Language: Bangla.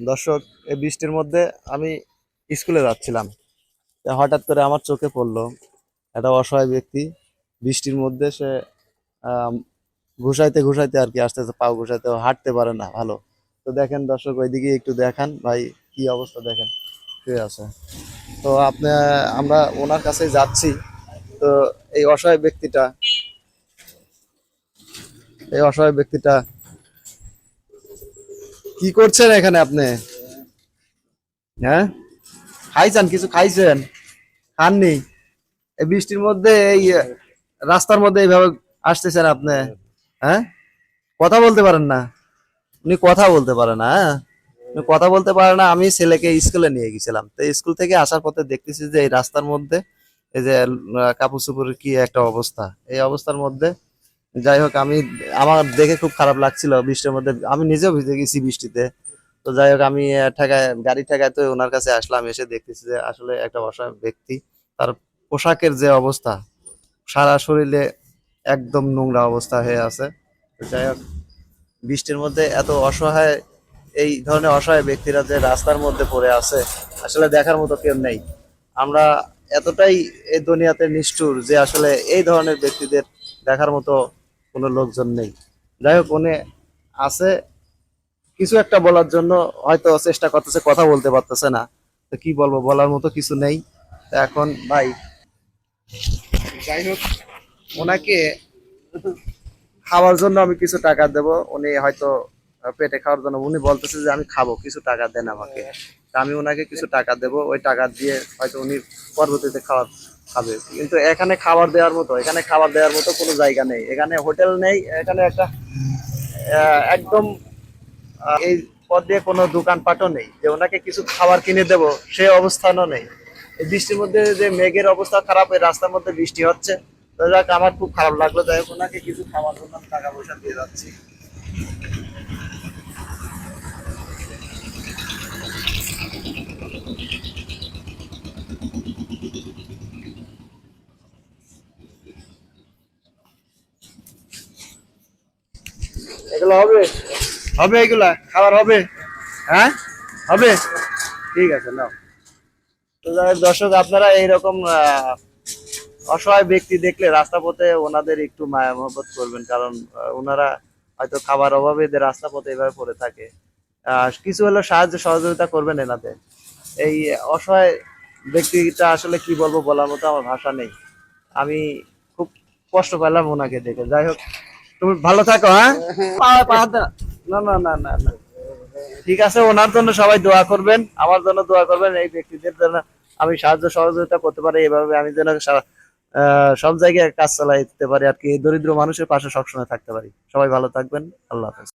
দর্শক, এই বৃষ্টির মধ্যে আমি স্কুলে যাচ্ছিলাম। তা হঠাৎ করে আমার চোখে পড়লো একটা অসহায় ব্যক্তি বৃষ্টির মধ্যে সে আহ, ঘুষাইতে ঘুষাইতে আর কি আসতেছে, পাও ঘুষাইতে, ও হাঁটতে পারে না ভালো। তো দেখেন দর্শক, ওইদিকে একটু দেখান ভাই, কি অবস্থা দেখেন, শুয়ে আছে। তো আমরা ওনার কাছে যাচ্ছি। তো এই অসহায় ব্যক্তিটা এই অসহায় ব্যক্তিটা কি করছেন এখানে আপনি? হ্যাঁ, খাইছেন? কিছু খাইছেন? খাননি? এই বৃষ্টির মধ্যে এই রাস্তার মধ্যে এইভাবে আসতেছেন আপনি? হ্যাঁ, কথা বলতে পারেন না? উনি কথা বলতে পারে না? হ্যাঁ, উনি কথা বলতে পারে না। আমি ছেলেকে স্কুলে নিয়ে গেছিলাম, তো স্কুল থেকে আসার পথে দেখতেছি যে এই রাস্তার মধ্যে এই যে কাপড় চোপড়ের কি একটা অবস্থা। এই অবস্থার মধ্যে যাই হোক, আমার দেখে খুব খারাপ লাগছিল বৃষ্টির মধ্যে। আমি নিজেও ভিজে গেছি বৃষ্টিতে। তো যাই হোক, আমি গাড়ি ঠেকায় তো ওনার কাছে আসলাম। এসে দেখতেছি যে আসলে একটা অসহায় ব্যক্তি, তার পোশাকের যে অবস্থা, সারা শরীরে একদম নোংরা অবস্থা হয়ে আছে। তো যাই হোক, বৃষ্টির মধ্যে এত অসহায়, এই ধরনের অসহায় ব্যক্তিরা যে রাস্তার মধ্যে পড়ে আছে, আসলে দেখার মতো কেউ নেই। আমরা এতটাই এই দুনিয়াতে নিষ্ঠুর যে আসলে এই ধরনের ব্যক্তিদের দেখার মতো কোনো লোকজন নেই। যাই হোক, উনি আছে কিছু একটা বলার জন্য, হয়তো চেষ্টা করতেছে, কথা বলতে পারতেছে না। তো কি বলবো, বলার মতো কিছু নেই। তো এখন ভাই, যাই হোক, ওনাকে খাওয়ার জন্য আমি কিছু টাকা দেব। উনি হয়তো পেটে খাওয়ার জন্য উনি বলতেছে যে আমি খাবো, কিছু টাকা দেন আমাকে। তা আমি ওনাকে কিছু টাকা দেব, ওই টাকা দিয়ে হয়তো উনি পরবর্তীতে খাবে। কিন্তু এখানে খাবার দেওয়ার মতো কোনো জায়গা নেই, এখানে হোটেল নেই, এখানে একটা একদম এই পথ দিয়ে কোনো দোকানপাটও নেই যে ওনাকে কিছু খাবার কিনে দেব, সে অবস্থানও নেই। এই বৃষ্টির মধ্যে যে মেঘের অবস্থা খারাপ, এই রাস্তার মধ্যে বৃষ্টি হচ্ছে। তো যাক, আমার খুব খারাপ লাগলো। যাই হোক, ওনাকে কিছু খাওয়ার জন্য আমি টাকা পয়সা দিয়ে যাচ্ছি। এগুলো হবে? হবে? এগুলা খাবার হবে? হ্যাঁ, হবে। ঠিক আছে, নাও। তো যাই হোক দর্শক, আপনারা এইরকম অসহায় ব্যক্তি দেখলে রাস্তা পথে ওনাদের একটু মায়া মহব্বত করবেন, কারণ ওনারা হয়তো খাবার অভাবে এদের রাস্তা পথে এভাবে পড়ে থাকে। কিছু হলো সাহায্য সহযোগিতা করবেন এনাদের। এই অসহায় ব্যক্তিটা আসলে কি বলবো, বলার মতো আমার ভাষা নেই। আমি খুব কষ্ট পেলাম ওনাকে দেখে। যাই হোক, তুমি ভালো থাকো। হ্যাঁ, না না না না না, ঠিক আছে। ওনার জন্য সবাই দোয়া করবেন, আমার জন্য দোয়া করবেন। এই ব্যক্তিদের জন্য আমি সাহায্য সহযোগিতা করতে পারি, এভাবে আমি যেন সব জায়গায় কাজ চালাই দিতে পারি আর কি, দরিদ্র মানুষের পাশে সবসময় থাকতে পারি। সবাই ভালো থাকবেন। আল্লাহ হাফেজ।